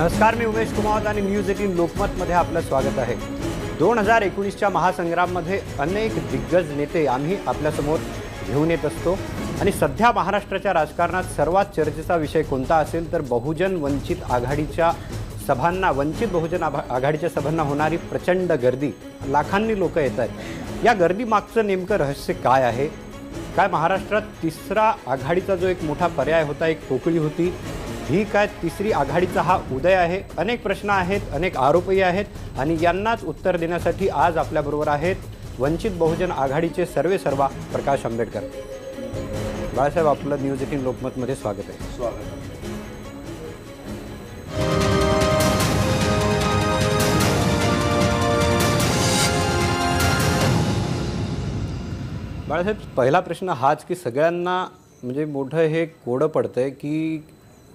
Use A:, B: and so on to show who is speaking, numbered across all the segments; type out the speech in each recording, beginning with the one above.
A: नमस्कार, मी उमेश कुमावत आणि न्यूज 18 लोकमतमध्ये आपलं स्वागत आहे। 2019च्या महासंग्राममध्ये अनेक दिग्गज नेते आम्ही आपल्यासमोर घेऊन येत असतो आणि सध्या महाराष्ट्राच्या राजकारणात सर्वात चर्चेचा विषय कोणता असेल तर बहुजन वंचित आघाडीच्या सभांना आघाडीच्या सभांना होणारी प्रचंड गर्दी, लाखांनी लोक येत आहेत। या गर्दीमागचं नेमकं रहस्य काय आहे? काय महाराष्ट्रात तिसरा आघाडीचा जो एक मोठा पर्याय होता, एक पोकळी होती, ही काय तिसरी आघाडीचा हा उदय आहे? अनेक प्रश्न आहेत, अनेक आरोपही आहेत आणि यांनाच उत्तर देण्यासाठी आज आपल्याबरोबर आहेत वंचित बहुजन आघाडीचे सर्वेसर्वा प्रकाश आंबेडकर। बाळासाहेब, आपलं न्यूज 18 लोकमतमध्ये स्वागत आहे।
B: स्वागत।
A: बाळासाहेब, पहिला प्रश्न हाच की सगळ्यांना म्हणजे मोठं हे कोडं पडतंय की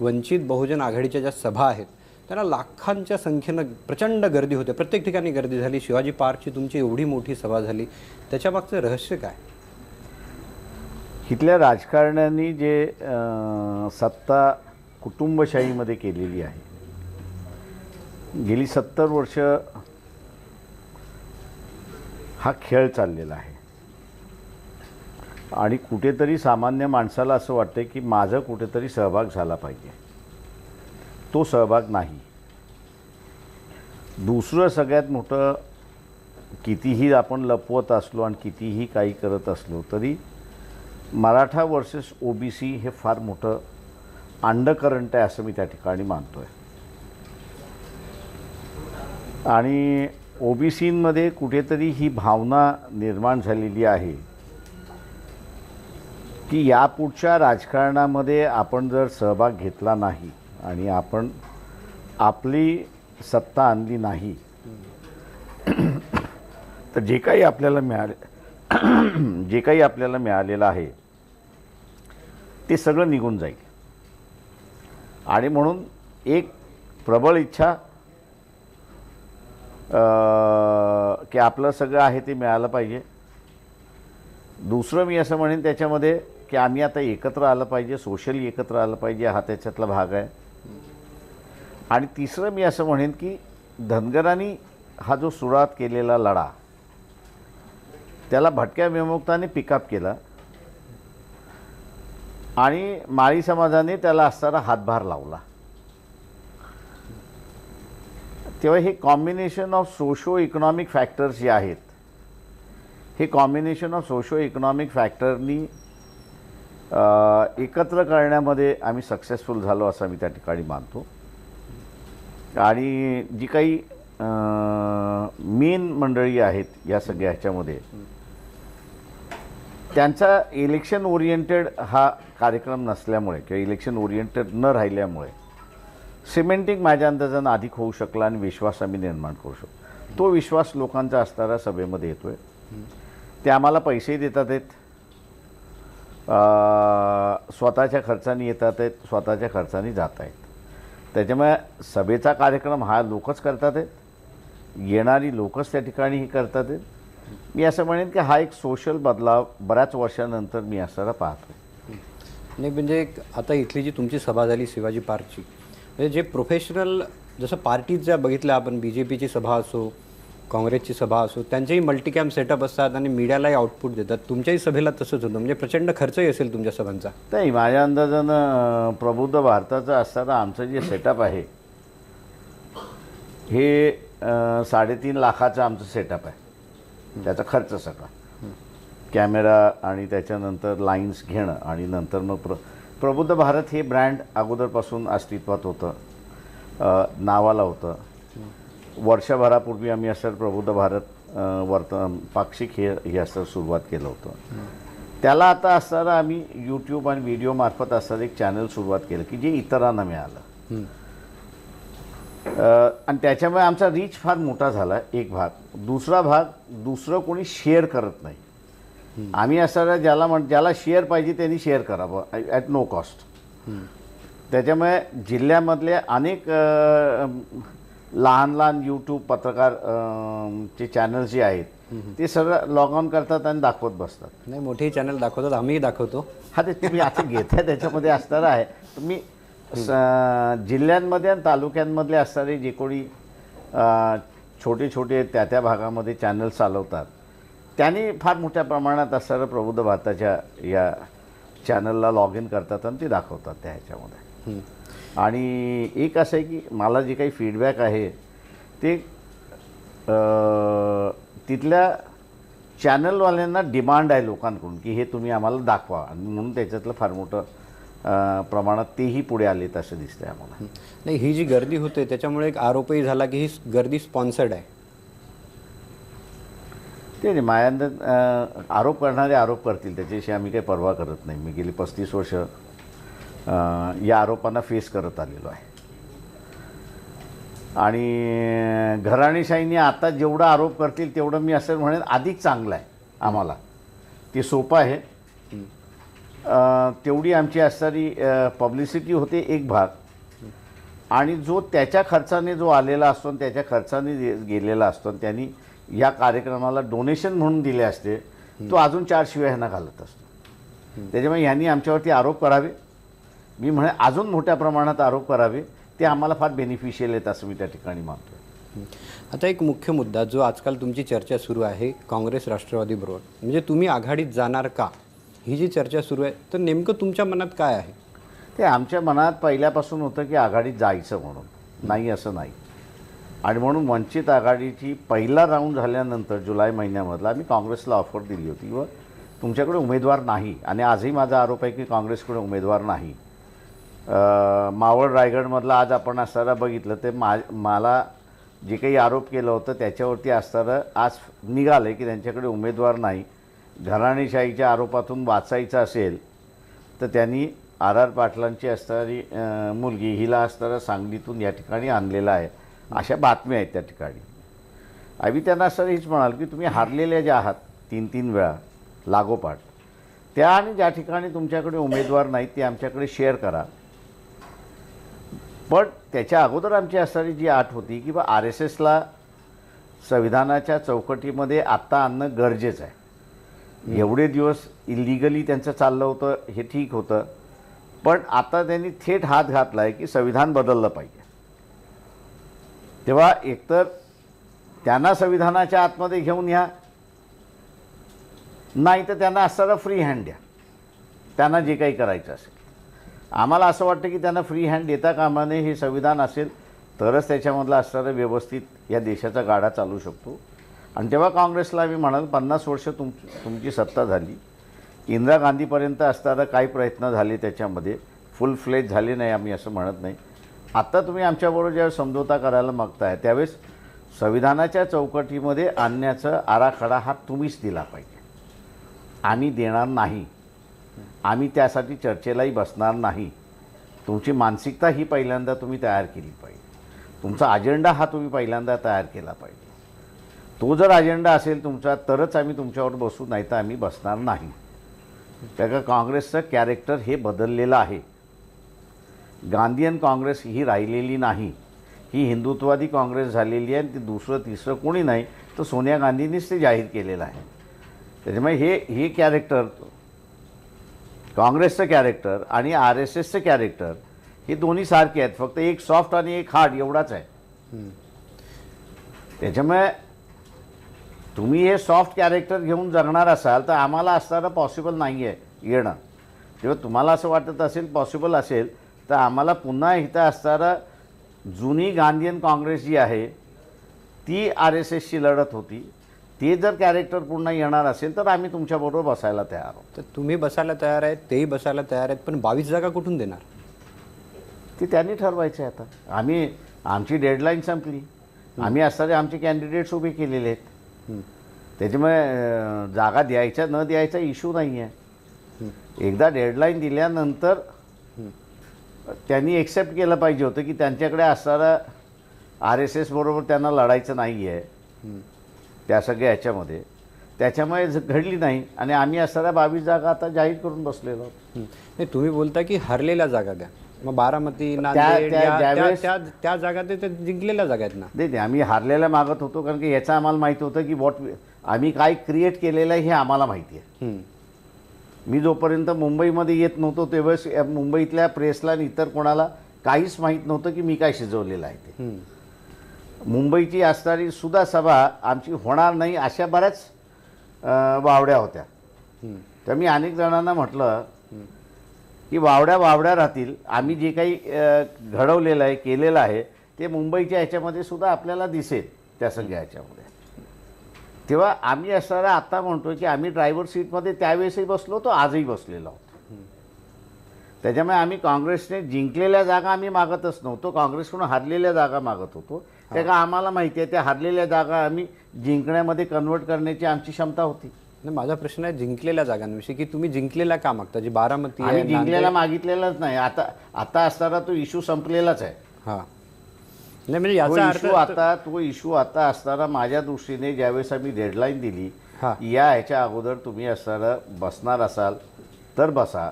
A: वंचित बहुजन आघाडीच्या ज्या सभा आहेत त्यांना लाखांच्या संख्येनं प्रचंड गर्दी होते, प्रत्येक ठिकाणी गर्दी झाली। शिवाजी पार्कची तुमची एवढी मोठी सभा झाली, त्याच्यामागचं रहस्य काय?
B: इथल्या राजकारण्यांनी जे सत्ता कुटुंबशाहीमध्ये केलेली आहे, गेली 70 वर्ष हा खेळ चाललेला आहे आणि कुठेतरी सामान्य माणसाला असं वाटतं की माझं कुठेतरी सहभाग झाला पाहिजे, तो सहभाग नाही। दुसरं सगळ्यात मोठं, कितीही आपण लपवत असलो आणि कितीही काही करत असलो तरी मराठा वर्सेस ओबीसी हे फार मोठं अंडरकरंट आहे असं मी त्या ठिकाणी मानतो आहे। आणि ओबीसींमध्ये कुठेतरी ही भावना निर्माण झालेली आहे की यापुढच्या राजकारणामध्ये आपण जर सहभाग घेतला नाही आणि आपण आपली सत्ता आणली नाही तर जे काही आपल्याला मिळालेलं आहे ते सगळं निघून जाईल। आणि म्हणून एक प्रबळ इच्छा की आपलं सगळं आहे ते मिळालं पाहिजे। दुसरं मी असं म्हणेन त्याच्यामध्ये की आम्ही आता एकत्र आलं पाहिजे, सोशली एकत्र आलं पाहिजे, हा त्याच्यातला भाग आहे। आणि तिसरं मी असं म्हणेन की धनगरांनी हा जो सुरुवात केलेला लढा त्याला भटक्या विमुक्ताने पिकअप केला आणि माळी समाजाने त्याला असणारा हातभार लावला। तेव्हा हे combination of socio economic factors जे आहेत, हे कॉम्बिनेशन ऑफ सोशो इकॉनॉमिक फॅक्टरनी एकत्र करण्यामध्ये आम्ही सक्सेसफुल झालो असं मी त्या ठिकाणी मानतो। आणि जी काही मेन मंडळी आहेत या सगळ्या ह्याच्यामध्ये, त्यांचा इलेक्शन ओरिएंटेड हा कार्यक्रम नसल्यामुळे किंवा इलेक्शन ओरिएंटेड न राहिल्यामुळे सिमेंटिंग माझ्या अंदाजानं अधिक होऊ शकला आणि विश्वास आम्ही निर्माण करू शकतो। तो विश्वास लोकांचा असणारा सभेमध्ये येतो आहे। ते आम्हाला पैसेही देतात आहेत, स्वतःच्या खर्चाने येतात आहेत, स्वतःच्या खर्चाने जात आहेत। त्याच्यामुळे सभेचा कार्यक्रम हा लोकच करतात आहेत, येणारी लोकच त्या ठिकाणी ही करतात आहेत। मी असं म्हणेन की हा एक सोशल बदलाव बऱ्याच वर्षानंतर मी असणारा पाहतो।
A: नाही म्हणजे आता इथली जी तुमची सभा झाली शिवाजी पार्कची, म्हणजे जे प्रोफेशनल जसं पार्टीज ज्या बघितल्या आपण, BJPची सभा असो, काँग्रेसची सभा असो, त्यांचेही मल्टीकॅम सेटअप असतात आणि मीडियालाही आउटपुट देतात। तुमच्याही सभेला तसंच होतं, म्हणजे प्रचंड खर्चही असेल तुमच्या सभांचा?
B: नाही, माझ्या अंदाजानं प्रबुद्ध भारताचं असताना आमचं जे सेटअप आहे हे 3.5 लाखाचं आमचं सेटअप आहे। त्याचा खर्च सगळा, कॅमेरा आणि त्याच्यानंतर लाईन्स घेणं आणि नंतर मग प्रबुद्ध भारत हे ब्रँड अगोदरपासून अस्तित्वात होतं, नावाला होतं। वर्षभरापूर्वी आम्ही असं प्रबुद्ध भारत पाक्षिक हे असं सुरुवात केलं होतं। त्याला आता असणारं आम्ही यूट्यूब आणि व्हिडिओ मार्फत असणारं एक चॅनल सुरुवात केलं की जे इतरांना मिळालं आणि त्याच्यामुळे आमचा रीच फार मोठा झाला, एक भाग। दुसरा भाग, दुसरं कोणी शेअर करत नाही। आम्ही असणारा ज्याला शेअर पाहिजे त्यांनी शेअर करावं ॲट नो कॉस्ट। त्याच्यामुळे जिल्ह्यामधले अनेक लहान लहान यूट्यूब पत्रकार चे चॅनल्स जे आहेत ते सगळं लॉग ऑन करतात आणि दाखवत बसतात।
A: नाही, मोठे चॅनल दाखवतात, आम्हीही दाखवतो।
B: हा, ते तुम्ही आता घेताय त्याच्यामध्ये असणार आहे। तुम्ही जिल्ह्यांमध्ये आणि तालुक्यांमधले असणारे जे कोणी छोटे छोटे त्या भागामध्ये चॅनल चालवतात त्यांनी फार मोठ्या प्रमाणात असणारं प्रबुद्ध भारताच्या या चॅनलला लॉग इन करतात आणि ते दाखवतात त्या ह्याच्यामध्ये. आणि एक असं आहे की मला जे काही फीडबॅक आहे ते तिथल्या चॅनलवाल्यांना डिमांड आहे लोकांकडून की हे तुम्ही आम्हाला दाखवा, आणि म्हणून त्याच्यातलं फार मोठं प्रमाणात तेही पुढे आलेत असं दिसतंय आम्हाला.
A: नाही, ही जी गर्दी होते त्याच्यामुळे एक आरोपही झाला की ही गर्दी स्पॉन्सर्ड आहे.
B: ते नाही, माझ्या आरोप करणारे आरोप करतील, त्याच्याशी आम्ही काही पर्वा करत नाही. मी गेली 35 वर्ष या आरोपांना फेस करत आलेलो आहे. आणि घराणेशाहीने आता जेवढा आरोप करतील तेवढं मी असं म्हणेन अधिक चांगलं आहे आम्हाला. ते सोपं आहे, तेवढी आमची असणारी पब्लिसिटी होते एक भाग, आणि जो त्याच्या खर्चाने जो आलेला असतो आणि त्याच्या खर्चाने गेलेला असतो आणि त्यांनी या कार्यक्रमाला डोनेशन म्हणून दिले असते, तो अजून 4 शिव्या ह्यांना घालत असतो. त्याच्यामुळे ह्यांनी आमच्यावरती आरोप करावे, मी म्हणे अजून मोठ्या प्रमाणात आरोप करावे, ते आम्हाला फार बेनिफिशियल आहेत असं मी त्या ठिकाणी मानतो.
A: आता एक मुख्य मुद्दा जो आजकाल तुमची चर्चा सुरू आहे काँग्रेस राष्ट्रवादीबरोबर, म्हणजे तुम्ही आघाडीत जाणार का, ही जी चर्चा सुरू आहे, तर नेमकं तुमच्या मनात काय आहे?
B: ते आमच्या मनात पहिल्यापासून होतं की आघाडीत जायचं म्हणून, नाही असं नाही. आणि म्हणून वंचित आघाडीची पहिला राऊंड झाल्यानंतर जुलै महिन्यामधला आम्ही काँग्रेसला ऑफर दिली होती व तुमच्याकडे उमेदवार नाही, आणि आजही माझा आरोप आहे की काँग्रेसकडे उमेदवार नाही. मावळ रायगडमधला आज आपण असताना बघितलं ते मला जे काही आरोप केलं होतं त्याच्यावरती असताना आज निघालं आहे की त्यांच्याकडे उमेदवार नाही. घराणेशाहीच्या आरोपातून वाचायचं असेल तर त्यांनी आर पाटलांची असणारी मुलगी हिला असताना सांगलीतून या ठिकाणी आणलेलं आहे, अशा बातम्या आहेत त्या ठिकाणी. आम्ही त्यांना असं हेच म्हणाल की तुम्ही हारलेल्या ज्या आहात 3-3 वेळा लागोपाठ, त्या आणि ज्या ठिकाणी तुमच्याकडे उमेदवार नाहीत ते आमच्याकडे शेअर करा. पण त्याच्या अगोदर आमची असणारी जी आट होती की बा RSSला संविधानाच्या चौकटीमध्ये आत्ता आणणं गरजेचं आहे. एवढे दिवस इलिगली त्यांचं चाललं होतं, हे ठीक होतं, पण आता त्यांनी थेट हात घातला आहे की संविधान बदललं पाहिजे. तेव्हा एकतर त्यांना संविधानाच्या आतमध्ये घेऊन या, नाही तर त्यांना असणारा फ्री हँड द्या, त्यांना जे काही करायचं असेल. आम्हाला असं वाटतं की त्यांना फ्री हँड देता कामा नये. हे संविधान असेल तरच त्याच्यामधला असणारं व्यवस्थित या देशाचा गाडा चालू शकतो. आणि तेव्हा काँग्रेसला आम्ही म्हणाल 50 वर्ष तुमची सत्ता झाली, इंदिरा गांधीपर्यंत असताना काही प्रयत्न झाले, त्याच्यामध्ये फुल फ्लेज झाले नाही, आम्ही असं म्हणत नाही. आत्ता तुम्ही आमच्याबरोबर ज्यावेळेस समझोता करायला मागताय त्यावेळेस संविधानाच्या चौकटीमध्ये आणण्याचा आराखडा हा तुम्हीच दिला पाहिजे. आम्ही देणार नाही, आम्ही त्यासाठी चर्चेलाही बसणार नाही. तुमची मानसिकता ही पहिल्यांदा तुम्ही तयार केली पाहिजे, तुमचा अजेंडा हा तुम्ही पहिल्यांदा तयार केला पाहिजे. तो जर अजेंडा असेल तुमचा तरच आम्ही तुमच्यावर बसू, नाही तर आम्ही बसणार नाही. कारण काँग्रेसचं कॅरेक्टर हे बदललेलं आहे. गांधीयन काँग्रेस ही राहिलेली नाही, ही हिंदुत्ववादी काँग्रेस झालेली आहे. आणि ती दुसरं तिसरं कोणी नाही तर सोनिया गांधींनीच ते जाहीर केलेलं आहे. त्याच्यामुळे हे कॅरेक्टर, काँग्रेसचं कॅरेक्टर आणि RSSचं कॅरेक्टर हे दोन्ही सारखे आहेत, फक्त एक सॉफ्ट आणि एक हार्ड एवढाच आहे. त्याच्यामुळे तुम्ही हे सॉफ्ट कॅरेक्टर घेऊन जगणार असाल तर आम्हाला असणारं पॉसिबल नाही आहे येणं. तेव्हा तुम्हाला असं वाटत असेल पॉसिबल असेल तर आम्हाला पुन्हा इथं असणारं जुनी गांधीयन काँग्रेस जी आहे ती RSSची लढत होती, ते जर कॅरेक्टर पुन्हा येणार असेल तर आम्ही तुमच्याबरोबर बसायला तयार आहोत.
A: तर तुम्ही बसायला तयार आहेत, तेही बसायला तयार आहेत, पण 22 जागा कुठून देणार
B: ते त्यांनी ठरवायचं आहे. आता आमची डेडलाईन संपली, आम्ही असणारे आमचे कॅन्डिडेट्स उभे केलेले आहेत. त्याच्यामुळे जागा द्यायचा न द्यायचा इश्यू नाही आहे. एकदा डेडलाईन दिल्यानंतर त्यांनी एक्सेप्ट केलं पाहिजे होतं की त्यांच्याकडे असणारा RSS बरोबर त्यांना लढायचं नाही आहे त्या सगळ्या ह्याच्यामध्ये. त्याच्यामुळे घडली नाही आणि आम्ही असणाऱ्या 22 जागा आता जाहीर करून बसलेलो आहोत.
A: नाही, तुम्ही बोलता की हरलेल्या जागा द्या, मग बारामती, नांदेड त्या जागा ते जिंकलेल्या जागा आहेत ना.
B: नाही, आम्ही हारलेल्या मागत होतो कारण की याचं आम्हाला माहिती होतं की आम्ही काय क्रिएट केलेलं आहे हे आम्हाला माहिती आहे. मी जोपर्यंत मुंबईमध्ये येत नव्हतो तेव्हाच मुंबईतल्या प्रेसला आणि इतर कोणाला काहीच माहीत नव्हतं की मी काय शिजवलेलं आहे ते. मुंबईची असणारी सुद्धा सभा आमची होणार नाही अशा बऱ्याच वावड्या होत्या. तर मी अनेक जणांना म्हटलं की वावड्या राहतील, आम्ही जे काही घडवलेलं आहे केलेलं आहे ते मुंबईच्या ह्याच्यामध्ये सुद्धा आपल्याला दिसेल त्या सगळ्या ह्याच्यामध्ये. तेव्हा आम्ही असणारा आता म्हणतो की आम्ही ड्रायव्हर सीटमध्ये त्यावेळेसही बसलो होतो, आजही बसलेलो आहोत. त्याच्यामुळे आम्ही काँग्रेसने जिंकलेल्या जागा आम्ही मागतच नव्हतो, काँग्रेसकडून हारलेल्या जागा मागत होतो. त्या का आम्हाला माहिती आहे त्या हारलेल्या जागा आम्ही जिंकण्यामध्ये कन्वर्ट करण्याची आमची क्षमता होती.
A: नाही, माझा प्रश्न आहे जिंकलेल्या जागांविषयी की तुम्ही जिंकलेला का मागता? जी बारामती आहे,
B: आम्ही जिंकलेला मागितलेलाच नाही. आता असताना तो इश्यू संपलेलाच आहे.
A: हां, नाही म्हणजे याचा अर्थ
B: तो इश्यू आता असताना माझ्या दृष्टीने ज्यावेळेस आम्ही डेडलाईन दिली
A: हां.
B: या ह्याच्या अगोदर तुम्ही असताना बसणार असाल तर बसा,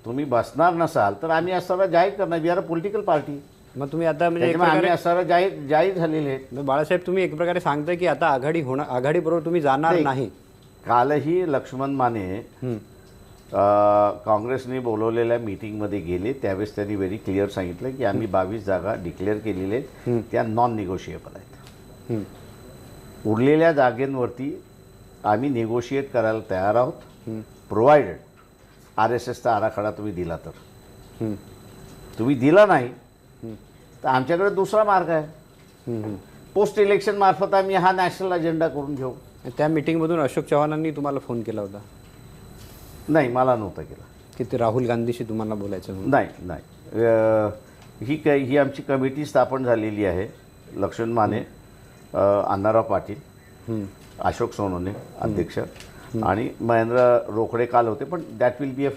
B: तुम्ही बसणार नसाल तर आम्ही असताना जाहीर करणार. We are a political party.
A: मग तुम्ही आता म्हणजे एक
B: आम्ही
A: प्रकारे
B: असताना जाहीर झालेले आहेत.
A: बाळासाहेब तुम्ही एक प्रकारे सांगताय की आता आघाडीबरोबर तुम्ही जाणार नाही.
B: कालही लक्ष्मण माने काँग्रेसने बोलवलेल्या मीटिंगमध्ये गेले, त्यावेळेस त्यांनी व्हेरी क्लिअर सांगितलं की आम्ही 22 जागा डिक्लेअर केलेल्या आहेत, त्या नॉन निगोशिएबल आहेत. उरलेल्या जागेंवरती आम्ही निगोशिएट करायला तयार आहोत, प्रोव्हायडेड RSSचा आराखडा तुम्ही दिला तर. तुम्ही दिला नाही तर आमच्याकडे दुसरा मार्ग आहे. पोस्ट इलेक्शन मार्फत आम्ही हा नॅशनल अजेंडा करून घेऊ.
A: त्या मीटिंगमधून अशोक चव्हाणांनी तुम्हाला फोन केला होता?
B: नाही, मला नव्हता केला.
A: की ते राहुल गांधीशी तुम्हाला बोलायचं म्हणून?
B: नाही. ही आमची कमिटी स्थापन झालेली आहे. लक्ष्मण माने, अण्णाराव पाटील, अशोक सोनवणे अध्यक्ष आणि महेंद्र रोकडे काल होते. पण दॅट विल बी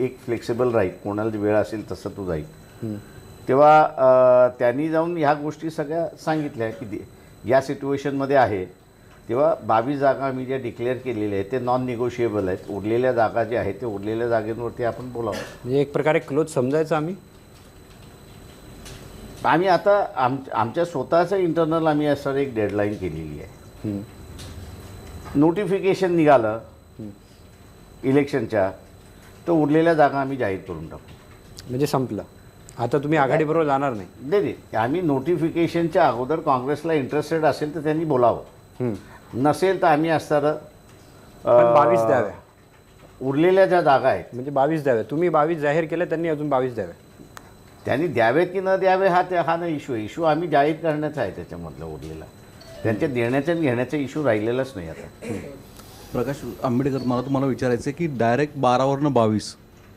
B: एक फ्लेक्सिबल राहील, कोणाला वेळ असेल तसं तो जाईल. तेव्हा त्यांनी जाऊन ह्या गोष्टी सगळ्या सांगितल्या की या सिच्युएशनमध्ये आहे. तेव्हा 22 जागा आम्ही ज्या डिक्लेअर केलेल्या आहेत ते नॉन निगोशिएबल आहेत. उरलेल्या जागा ज्या आहेत ते उरलेल्या जागेंवरती आपण बोलावं.
A: म्हणजे एक प्रकारे क्लोज समजायचं
B: आम्ही आता आमच्या स्वतःचं इंटरनल आम्ही असं एक डेडलाईन केलेली आहे. नोटिफिकेशन निघालं इलेक्शनच्या तर उरलेल्या जागा आम्ही जाहीर करून टाकू.
A: म्हणजे संपलं, आता तुम्ही आघाडीबरोबर जाणार नाही?
B: नाही, आम्ही नोटिफिकेशनच्या अगोदर काँग्रेसला इंटरेस्टेड असेल तर त्यांनी बोलावं, नसेल तर आम्ही असताना
A: 22 द्याव्या.
B: उरलेल्या ज्या जागा आहेत
A: म्हणजे 22 द्याव्या. तुम्ही 22 जाहीर केलं, त्यांनी अजून 22 द्याव्या.
B: त्यांनी द्यावेत की न द्यावे हा नाही इश्यू आम्ही जाहीर करण्याचा आहे. त्याच्यामधलं उरलेला त्यांच्या देण्याचा आणि घेण्याचा इश्यू राहिलेलाच नाही. आता
C: प्रकाश आंबेडकर, मला तुम्हाला विचारायचं आहे की डायरेक्ट 12वरनं 22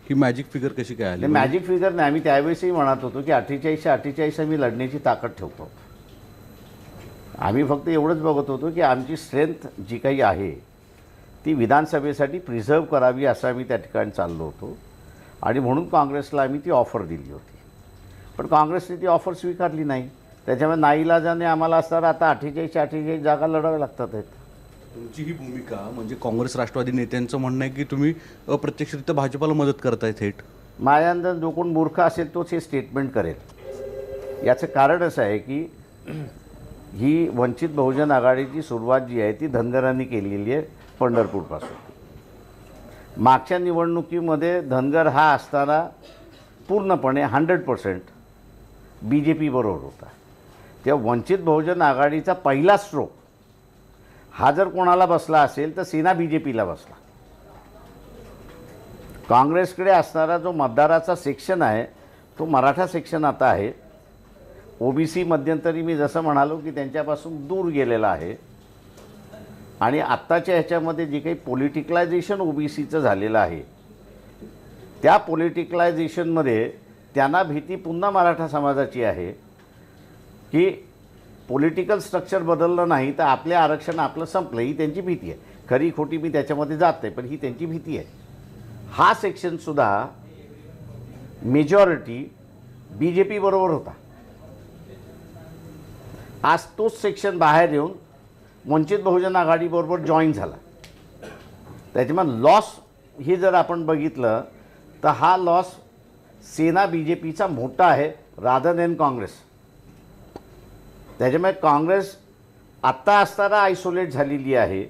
C: ही मॅजिक फिगर कशी काय आली?
B: मॅजिक फिगर नाही. आम्ही त्यावेळेसही म्हणत होतो की 48 आम्ही लढण्याची ताकद ठेवतो. आम्ही फक्त एवढंच बघत होतो की आमची स्ट्रेंथ जी काही आहे ती विधानसभेसाठी प्रिझर्व करावी असं आम्ही त्या ठिकाणी चाललो होतो. आणि म्हणून काँग्रेसला आम्ही ती ऑफर दिली होती. पण काँग्रेसने ती ऑफर स्वीकारली नाही. त्याच्यामुळे नाईलाजाने आम्हाला असताना आता 48 जागा लढाव्या लागतात आहेत.
C: तुमची ही भूमिका म्हणजे काँग्रेस राष्ट्रवादी नेत्यांचं म्हणणं आहे की तुम्ही अप्रत्यक्षरित्या भाजपाला मदत करताय थेट.
B: माझ्या अंदाज जो कोण मूर्ख असेल तोच हे स्टेटमेंट करेल. याचं कारण असं आहे की ही वंचित बहुजन आघाडीची सुरुवात जी आहे ती धनगरांनी केलेली आहे पंढरपूरपासून. मागच्या निवडणुकीमध्ये धनगर हा असताना पूर्णपणे 100% BJP बरोबर होता. तेव्हा वंचित बहुजन आघाडीचा पहिला स्ट्रोक हा जर कोणाला बसला असेल तर सेना BJPला बसला. काँग्रेसकडे असणारा जो मतदाराचा सेक्शन आहे तो मराठा सेक्शन आता आहे. OBC मध्यंतरी मी जसं म्हणालो की त्यांच्यापासून दूर गेलेला आहे. आणि आत्ताच्या ह्याच्यामध्ये जे काही पॉलिटिकलायझेशन OBCचं झालेलं आहे त्या पॉलिटिकलायझेशनमध्ये त्यांना भीती पुन्हा मराठा समाजाची आहे की पॉलिटिकल स्ट्रक्चर बदललं नाही तर आपले आरक्षण आपलं संपलं, ही त्यांची भीती आहे. खरी खोटी मी त्याच्यामध्ये जात नाही, पण ही त्यांची भीती आहे. हा सेक्शनसुद्धा मेजॉरिटी BJP बरोबर होता. आज तोच सेक्शन बाहेर येऊन वंचित बहुजन आघाडीबरोबर जॉईन झाला. त्याच्यामुळे लॉस हे जर आपण बघितलं तर हा लॉस सेना BJPचा मोठा आहे रादर दॅन काँग्रेस. त्याच्यामुळे काँग्रेस आत्ता असताना आयसोलेट झालेली आहे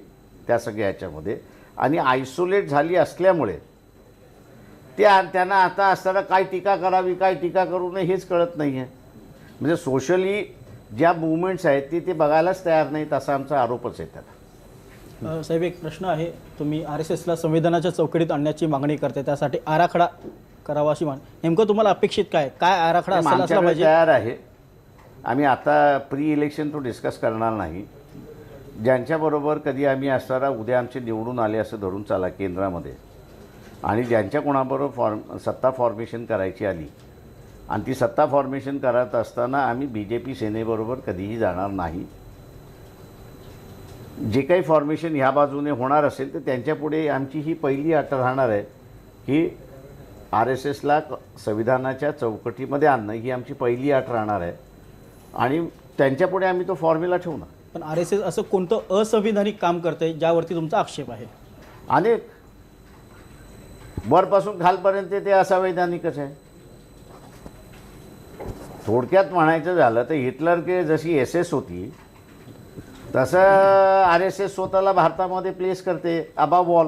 B: त्या सगळ्या ह्याच्यामध्ये. आणि आयसोलेट झाली असल्यामुळे त्यांना आता असताना काय टीका करावी काय टीका करू नये हेच कळत नाही आहे. म्हणजे सोशली ज्या मुवमेंट्स आहेत ते बघायलाच तयार नाहीत असा आमचा आरोपच आहे त्याला.
D: साहेब, एक प्रश्न आहे. तुम्ही RSSला संविधानाच्या चौकटीत आणण्याची मागणी करते, त्यासाठी आराखडा करावा अशी मागणी. नेमकं तुम्हाला अपेक्षित काय आराखडा असायला असला
B: आमच्याकडे
D: पाहिजे?
B: तयार आहे. आम्ही आता प्री इलेक्शन तो डिस्कस करणार नाही. ज्यांच्याबरोबर कधी आम्ही असताना उद्या आमचे निवडून आले असं धरून चाला केंद्रामध्ये, आणि ज्यांच्या कोणाबरोबर सत्ता फॉर्मेशन करायची आली आणि ती सत्ता फॉर्मेशन करत असताना आम्ही BJP सेनेबरोबर कधीही जाणार नाही. जे काही फॉर्मेशन ह्या बाजूने होणार असेल तर त्यांच्यापुढे आमची ही पहिली अट राहणार आहे की RSSला संविधानाच्या चौकटीमध्ये आणणं ही आमची पहिली अट राहणार आहे, आणि त्यांच्यापुढे आम्ही तो फॉर्म्युला ठेवणार.
D: पण RSS असं कोणतं असंविधानिक काम करते ज्यावरती तुमचा आक्षेप आहे?
B: अनेक वरपासून खालपर्यंत ते असंवैधानिकच आहे. थोडक्यात म्हणायचं झालं तर हिटलर के जशी SS होती तसं RSS स्वतःला भारतामध्ये प्लेस करते अबाव ऑल.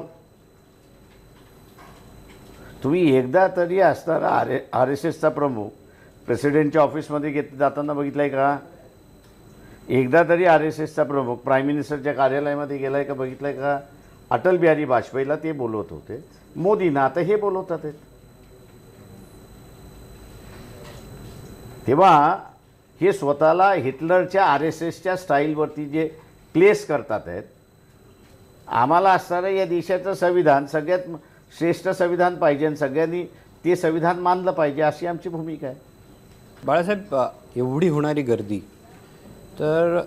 B: तुम्ही एकदा तरी असताना RSSचा प्रमुख प्रेसिडेंटच्या ऑफिसमध्ये जाताना बघितलं आहे का? एकदा तरी RSSचा प्रमुख प्राईम मिनिस्टरच्या कार्यालयामध्ये गेला आहे का बघितलं आहे का? अटल बिहारी वाजपेयीला ते बोलवत होते, मोदींना आता हे बोलवतात आहेत. तेव्हा हे स्वतःला हिटलरच्या RSSच्या स्टाईलवरती जे प्लेस करतात आहेत. आम्हाला असणारं या देशाचं संविधान सगळ्यात श्रेष्ठ संविधान पाहिजे आणि सगळ्यांनी ते संविधान मानलं पाहिजे अशी आमची भूमिका आहे.
A: बाळासाहेब, एवढी होणारी गर्दी, तर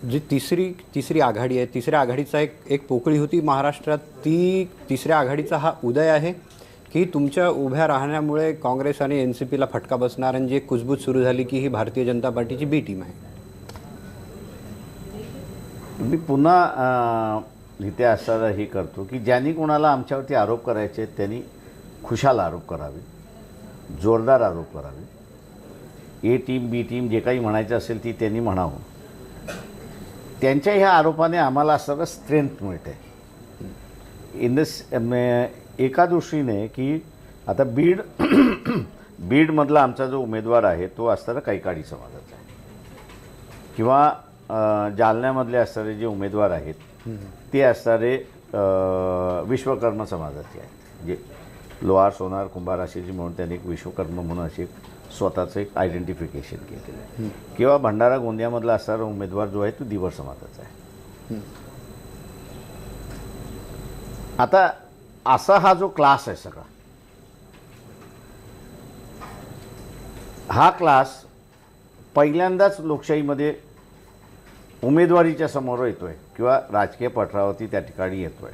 A: जी तिसरी आघाडी आहे, तिसऱ्या आघाडीचा एक पोकळी होती महाराष्ट्रात, ती तिसऱ्या आघाडीचा हा उदय आहे की तुमच्या उभ्या राहण्यामुळे काँग्रेस आणि NCPला फटका बसणार आणि जी एक कुजबूज सुरू झाली की ही भारतीय जनता पार्टीची B टीम आहे?
B: मी पुन्हा इथे असताना हे करतो की ज्यांनी कोणाला आमच्यावरती आरोप करायचे त्यांनी खुशाल आरोप करावे, जोरदार आरोप करावे. A टीम B टीम जे काही म्हणायचं असेल ती त्यांनी म्हणावं. त्यांच्या ह्या आरोपाने आम्हाला असणारं स्ट्रेंथ मिळते इन दिस. एका दृष्टीने की आता बीडमधला आमचा जो उमेदवार आहे तो असणारा कैकाडी समाजाचा आहे, किंवा जालन्यामधले असणारे जे उमेदवार आहेत ते असणारे विश्वकर्म समाजाचे आहेत. जे लोहार, सोनार, कुंभार असे जे म्हणून त्यांनी एक विश्वकर्म म्हणून असे स्वतःचं एक आयडेंटिफिकेशन केलेलं आहे. किंवा भंडारा गोंदियामधला असणारा उमेदवार जो आहे तो दिवर समाजाचा आहे. आता असा हा जो क्लास आहे सगळा, हा क्लास पहिल्यांदाच लोकशाहीमध्ये उमेदवारीच्या समोर येतोय किंवा राजकीय पटरावरती त्या ठिकाणी येतोय,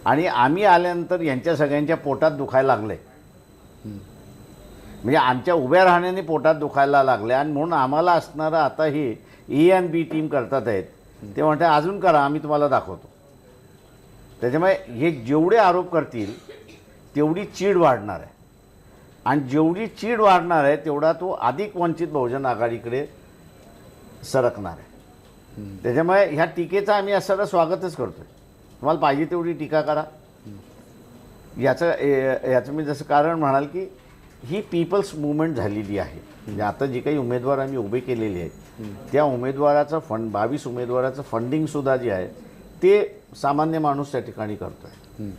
B: आणि आम्ही आल्यानंतर यांच्या सगळ्यांच्या पोटात दुखायला लागले. म्हणजे आमच्या उभ्या राहण्याने पोटात दुखायला लागले, आणि म्हणून आम्हाला असणारं आता हे A आणि B टीम करतात आहेत ते म्हणतात अजून करा, आम्ही तुम्हाला दाखवतो. त्याच्यामुळे हे जेवढे आरोप करतील तेवढी चीड वाढणार आहे, आणि जेवढी चीड वाढणार आहे तेवढा तो अधिक वंचित बहुजन आघाडीकडे सरकणार आहे. त्याच्यामुळे ह्या टीकेचं आम्ही असं स्वागतच करतो आहे. तुम्हाला पाहिजे तेवढी टीका करा. याचं मी जसं कारण म्हणाल की ही पीपल्स मुवमेंट झालेली आहे. म्हणजे आता जे काही उमेदवार आम्ही उभे केलेले आहेत त्या उमेदवाराचं 22 उमेदवाराचं फंडिंगसुद्धा जे आहे ते सामान्य माणूस त्या ठिकाणी करतो आहे.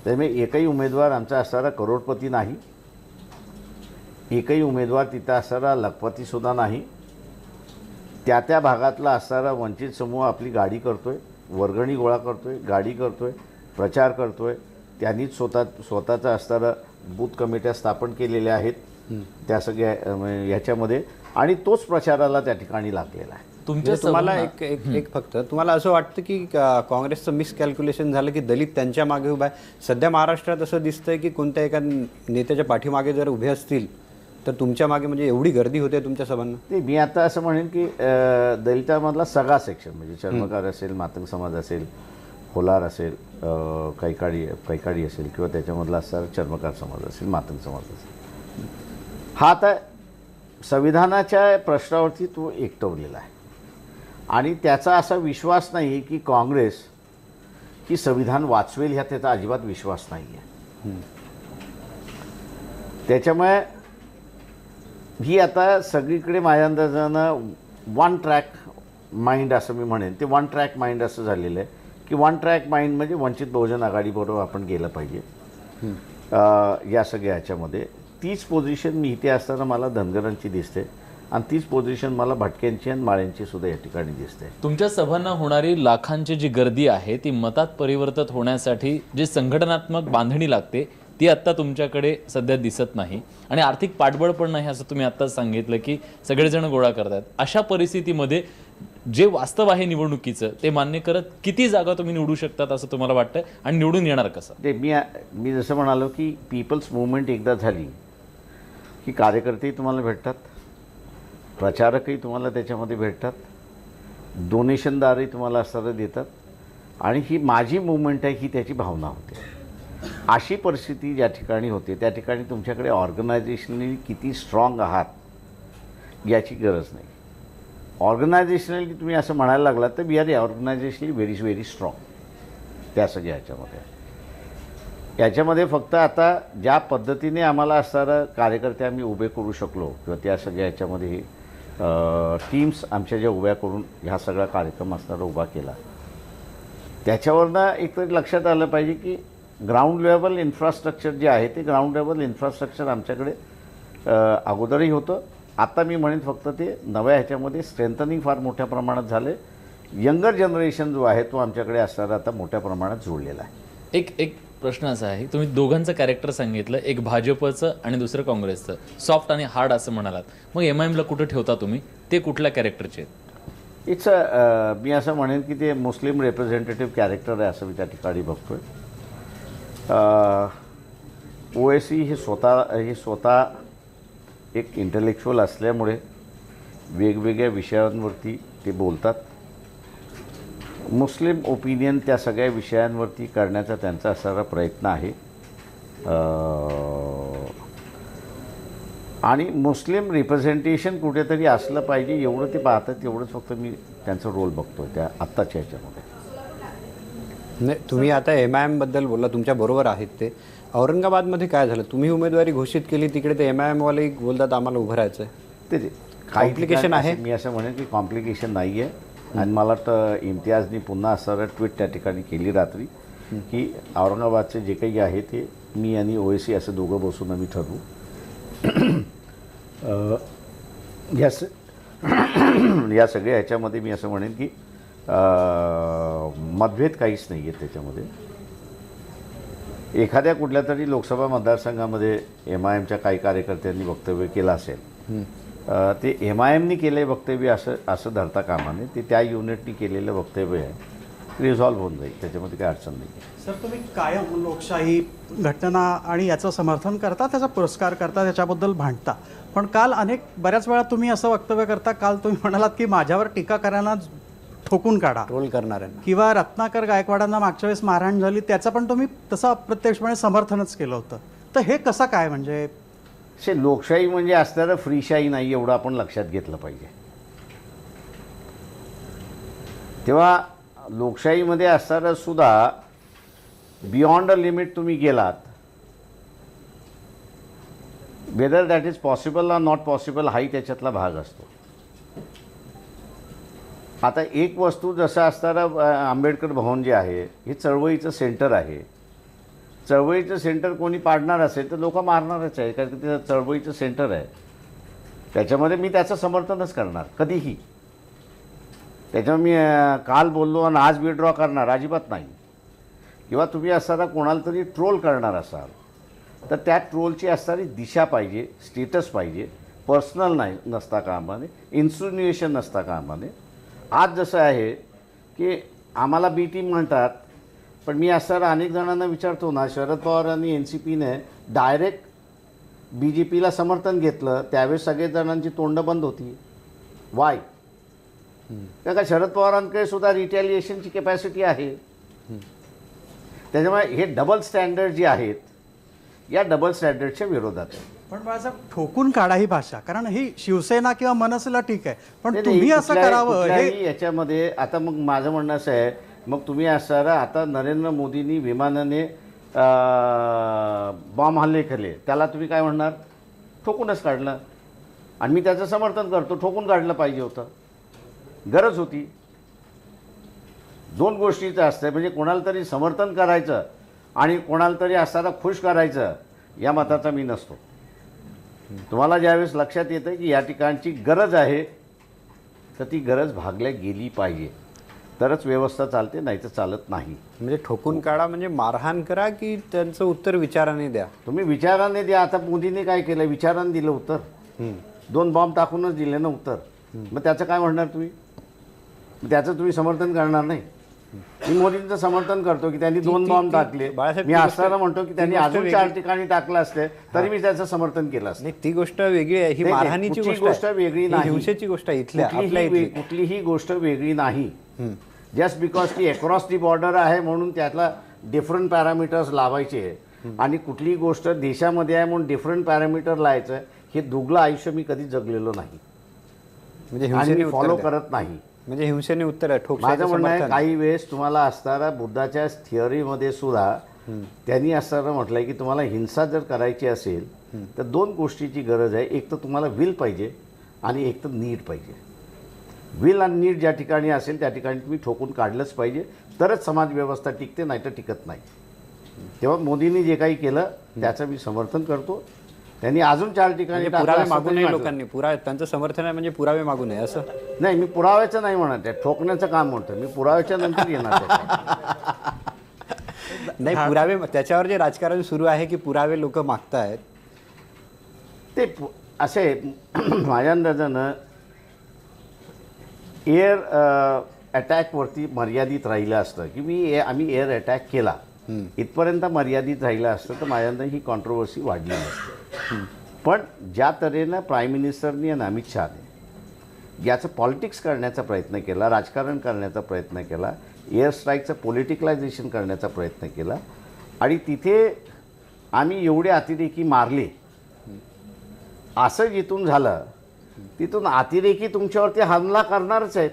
B: त्यामुळे एकही उमेदवार आमचा असणारा करोडपती नाही, एकही उमेदवार तिथं असणारा लखपतीसुद्धा नाही. त्या भागातला असणारा वंचित समूह आपली गाडी करतो आहे, वर्गणी गोळा करतो आहे, गाडी करतो आहे, प्रचार करतो आहे. त्यांनीच स्वतःचं असणारं बूथ कमिट्या स्थापन केलेल्या आहेत त्या सगळ्या ह्याच्यामध्ये, आणि तोच प्रचाराला त्या ठिकाणी लागलेला आहे.
A: तुम्हाला एक फक्त तुम्हाला असं वाटतं की काँग्रेसचं मिसकॅल्क्युलेशन झालं की दलित त्यांच्या मागे उभा आहे? सध्या महाराष्ट्रात असं दिसतंय की कोणत्या एका नेत्याच्या पाठीमागे जर उभे असतील तर तुमच्या मागे म्हणजे एवढी गर्दी होते तुमच्या सभांना?
B: ते मी आता असं म्हणेन की दलितामधला सगळा सेक्शन म्हणजे चर्मकार असेल, मातंग समाज असेल, होलार असेल, कैकाडी असेल, किंवा त्याच्यामधला असणारा चर्मकार समाज असेल, मातंग समाज असेल, हा आता संविधानाच्या प्रश्नावरती तो एकटवलेला आहे. आणि त्याचा असा विश्वास नाही की काँग्रेस ही संविधान वाचवेल, ह्या त्याचा अजिबात विश्वास नाही आहे. त्याच्यामुळे ही आता सगळीकडे माझ्या अंदाजानं वन ट्रॅक माइंड असं मी म्हणेन, ते वन ट्रॅक माइंड असं झालेलं आहे की वन ट्रॅक माइंड म्हणजे वंचित बहुजन आघाडीबरोबर आपण गेलं पाहिजे या सगळ्या ह्याच्यामध्ये. तीच पोझिशन मी इथे असताना मला धनगरांची दिसते आणि तीच पोझिशन मला भटक्यांची आणि माळ्यांची सुद्धा या ठिकाणी दिसते.
E: तुमच्या सभांना होणारी लाखांची जी गर्दी आहे ती मतात परिवर्तित होण्यासाठी जी संघटनात्मक बांधणी लागते ती आत्ता तुमच्याकडे सध्या दिसत नाही आणि आर्थिक पाठबळ पण नाही असं तुम्ही आत्ताच सांगितलं की सगळेजण गोळा करतात. अशा परिस्थितीमध्ये जे वास्तव आहे निवडणुकीचं ते मान्य करत किती जागा तुम्ही निवडू शकतात असं तुम्हाला वाटतं आणि निवडून येणार कसं?
B: ते मी जसं म्हणालो की पीपल्स मुवमेंट एकदा झाली की कार्यकर्तेही तुम्हाला भेटतात, प्रचारकही तुम्हाला त्याच्यामध्ये भेटतात, डोनेशनदारही तुम्हाला असणारं देतात आणि ही माझी मुवमेंट आहे ही त्याची भावना होते. अशी परिस्थिती ज्या ठिकाणी होते त्या ठिकाणी तुमच्याकडे ऑर्गनायझेशनली किती स्ट्रॉंग आहात याची गरज नाही. ऑर्गनायझेशनली तुम्ही असं म्हणायला लागलात तर वी आर ऑर्गनायझेशनली व्हेरी स्ट्रॉंग त्या सगळ्या याच्यामध्ये फक्त आता ज्या पद्धतीने आम्हाला असणारं कार्यकर्ते आम्ही उभे करू शकलो किंवा त्या सगळ्या ह्याच्यामध्ये टीम्स आमच्या ज्या उभ्या करून ह्या सगळा कार्यक्रम असणारा उभा केला त्याच्यावरनं एकतरी लक्षात आलं पाहिजे की ग्राउंड लेवल इन्फ्रास्ट्रक्चर जे आहे ते ग्राउंड लेवल इन्फ्रास्ट्रक्चर आमच्याकडे अगोदरही होतं. आता मी म्हणेन फक्त ते नव्या ह्याच्यामध्ये स्ट्रेंथनिंग फार मोठ्या प्रमाणात झाले. यंगर जनरेशन जो आहे तो आमच्याकडे असणारा आता मोठ्या प्रमाणात जोडलेला आहे.
E: एक प्रश्न असा आहे, तुम्ही दोघांचं कॅरेक्टर सांगितलं, एक भाजपचं आणि दुसरं काँग्रेसचं, सॉफ्ट आणि हार्ड असं म्हणालात. मग MIMला कुठं ठेवता तुम्ही? ते कुठल्या कॅरेक्टरचे आहेत?
B: इट्स मी असं म्हणेन की ते मुस्लिम रिप्रेझेंटेटिव्ह कॅरेक्टर आहे असं मी त्या ठिकाणी बघतोय. OAC हे स्वतः एक इंटेलेक्च्युअल असल्यामुळे वेगवेगळ्या विषयांवरती ते बोलतात. मुस्लिम ओपिनियन त्या सगळ्या विषयांवरती करण्याचा त्यांचा असणारा प्रयत्न आहे आणि मुस्लिम रिप्रेझेंटेशन कुठेतरी असलं पाहिजे एवढं ते पाहतात. एवढंच फक्त मी त्यांचा रोल बघतोय त्या आत्ताच्या ह्याच्यामध्ये.
A: नाही, तुम्ही आता MIMबद्दल बोलला, तुमच्या बरोबर आहेत ते. औरंगाबादमध्ये काय झालं? तुम्ही उमेदवारी घोषित केली, तिकडे ते MIMवाले बोलतात आम्हाला उभं राहायचं आहे.
B: ते
A: कॉम्प्लिकेशन आहे.
B: मी असं म्हणेन की कॉम्प्लिकेशन नाही आहे आणि मला तर इम्तियाजनी पुन्हा असणारं ट्विट त्या ठिकाणी केली रात्री की औरंगाबादचे जे काही आहे ते मी आणि OAC असं दोघं बसून आम्ही ठरवू. या सगळ्या ह्याच्यामध्ये मी असं म्हणेन की मतभेद काहीच नाही आहे त्याच्यामध्ये. एखाद्या कुठल्या तरी लोकसभा मतदारसंघामध्ये MIMच्या काही कार्यकर्त्यांनी वक्तव्य केलं असेल ते MIMनी केले वक्तव्य असं धरता कामा नये. ते त्या युनिटनी केलेलं वक्तव्य आहे, रिझॉल्व्ह होऊन जाईल, त्याच्यामध्ये काही अडचण नाही.
F: सर, तुम्ही कायम लोकशाही घटना आणि याचं समर्थन करता, त्याचा पुरस्कार करता, त्याच्याबद्दल भांडता, पण काल बऱ्याच वेळा तुम्ही असं वक्तव्य करता. काल तुम्ही म्हणालात की माझ्यावर टीका करायला ठोकून काढा,
A: ट्रोल करणाऱ्यांना,
F: किंवा रत्नाकर गायकवाडांना मागच्या वेळेस मारहाण झाली त्याचं पण तुम्ही तसं अप्रत्यक्षपणे समर्थनच केलं होतं. तर हे कसं काय? म्हणजे
B: लोकशाही म्हणजे असणारं फ्रीशाही नाही एवढं आपण लक्षात घेतलं पाहिजे. तेव्हा लोकशाहीमध्ये असणारं सुद्धा बियॉन्ड अ लिमिट तुम्ही गेलात, whether that is possible or not possible हाही त्याच्यातला भाग असतो. आता एक वस्तू जसं असणारं आंबेडकर भवन जे आहे हे चळवळीचं सेंटर आहे. चळवळीचं सेंटर कोणी पाडणार असेल तर लोक मारणारच आहे, कारण की ते चळवळीचं सेंटर आहे. त्याच्यामध्ये मी त्याचं समर्थनच करणार कधीही. त्याच्यामुळे मी काल बोललो आणि आज विड्रॉ करणार अजिबात नाही. किंवा तुम्ही असताना कोणाला तरी ट्रोल करणार असाल तर त्या ट्रोलची असणारी दिशा पाहिजे, स्टेटस पाहिजे, पर्सनल नाही नसता कामा नये, इन्सिन्युएशन नसता कामा नये. आज जसं आहे की आम्हाला बी टीम म्हणतात, पण मी असताना अनेक जणांना विचारतो ना, शरद पवार आणि NCPने डायरेक्ट BJPला समर्थन घेतलं त्यावेळेस सगळेच जणांची तोंडं बंद होती. वाय? कारण का शरद पवारांकडे सुद्धा रिटॅलिएशनची कॅपॅसिटी आहे. त्याच्यामुळे हे डबल स्टँडर्ड जे आहेत या डबल स्टँडर्डच्या विरोधात आहे.
F: पण बाळासाहेब, ठोकून काढा ही भाषा, कारण ही शिवसेना किंवा मनसेला ठीक आहे, पण तुम्ही असं करावं हे
B: याच्यामध्ये. आता मग माझं म्हणणं असं आहे, मग तुम्ही असणारा आता नरेंद्र मोदींनी विमानाने बॉम्ब हल्ले केले त्याला तुम्ही काय म्हणणार? ठोकूनच काढलं. आणि मी त्याचं समर्थन करतो, ठोकून काढलं पाहिजे होतं, गरज होती. दोन गोष्टीचं असतं, म्हणजे कोणाला तरी समर्थन करायचं आणि कोणाला तरी असताना खुश करायचं या मताचा मी नसतो. तुम्हाला ज्यावेळेस लक्षात येतं की या ठिकाणची गरज आहे तर ती गरज भागल्या गेली पाहिजे, तरच व्यवस्था चालते, नाही तर चालत नाही.
A: म्हणजे ठोकून काढा म्हणजे मारहाण करा की त्यांचं उत्तर विचाराने द्या?
B: तुम्ही विचाराने द्या. आता मोदीने काय केलं? विचाराने दिलं उत्तर. 2 बॉम्ब टाकूनच दिले ना उत्तर. मग त्याचं काय म्हणणार तुम्ही? त्याचं तुम्ही समर्थन करणार नाही. मी मोदींचं समर्थन करतो की त्यांनी 2 बॉम्ब टाकले.
A: बाळासाहेब,
B: मी
A: ती
B: असताना
A: गोष्ट-
B: म्हणतो की
A: ती
B: त्यांनी
A: गोष्ट
B: अजून
A: वेगळी.
B: 4 ठिकाणी टाकलं असते तरी मी त्याचं समर्थन केलं असतं.
A: नाही, ती गोष्ट वेगळी आहे. ही
B: नाही, नाही,
A: मारहाणीची
B: कुठची
A: गोष्ट आहे.
B: वेगळी
A: ही
B: नाही.
A: हिंसेची गोष्ट आहे इथल्या आपल्या
B: कुठलीही
A: इथली.
B: कुठलीही गोष्ट वेगळी नाही. जस्ट बिकॉज ती अक्रॉस दी बॉर्डर आहे म्हणून त्यातला डिफरंट पॅरामीटर्स लावायचे आणि कुठलीही गोष्ट देशामध्ये आहे म्हणून डिफरंट पॅरामीटर लावायचं, हे दुगलं आयुष्य मी कधी जगलेलो नाही
A: म्हणजे
B: आणि
A: हिंसेने
B: मी
A: उत्तर
B: फॉलो
A: द्या.
B: करत नाही.
A: म्हणजे हिंसेने उत्तर आहे.
B: माझं
A: ठोकशाचं
B: म्हणणं आहे,
A: समर्थन.
B: काही वेळेस तुम्हाला असताना बुद्धाच्या थिअरीमध्ये सुद्धा त्यांनी असताना म्हटलंय की तुम्हाला हिंसा जर करायची असेल तर 2 गोष्टीची गरज आहे. एक तर तुम्हाला विल पाहिजे आणि एक तर नीड पाहिजे. विल आणि नीड ज्या ठिकाणी असेल त्या ठिकाणी तुम्ही ठोकून काढलंच पाहिजे, तरच समाज व्यवस्था टिकते, नाही तर टिकत नाही. तेव्हा मोदींनी जे काही केलं त्याचं मी समर्थन करतो. त्यांनी अजून 4 ठिकाणी
A: म्हणजे
B: टाकलं
A: पुरावे
B: असतं
A: मागू
B: तरी
A: नये
B: माझं-
A: लोकांनी. त्यांचं समर्थन आहे म्हणजे पुरावे मागू नये असं?
B: नाही, मी पुराव्याचं नाही म्हणत आहे, ठोकण्याचं काम म्हणतो मी. पुराव्याच्या नंतर येणार त्याच्यात.
A: नाही, पुरावे त्याच्यावर जे राजकारण सुरू आहे की पुरावे लोक मागतायत
B: ते असे माझ्या अंदाजानं एअर अटॅकवरती मर्यादित राहिलं असतं की आम्ही एअर अटॅक केला इथपर्यंत मर्यादित राहिलं असतं तर माझ्या अंदाजे ही कॉन्ट्रोवर्सी वाढली नसते. पण ज्या तऱ्हेनं प्राईम मिनिस्टरनी आणि अमित शहाने याचं पॉलिटिक्स करण्याचा प्रयत्न केला, राजकारण करण्याचा प्रयत्न केला, एअर स्ट्राईकचं पॉलिटिकलायझेशन करण्याचा प्रयत्न केला आणि तिथे आम्ही एवढे अतिरेकी मारले असं जिथून झालं तिथून अतिरेकी तुमच्यावरती हमला करणारच आहेत.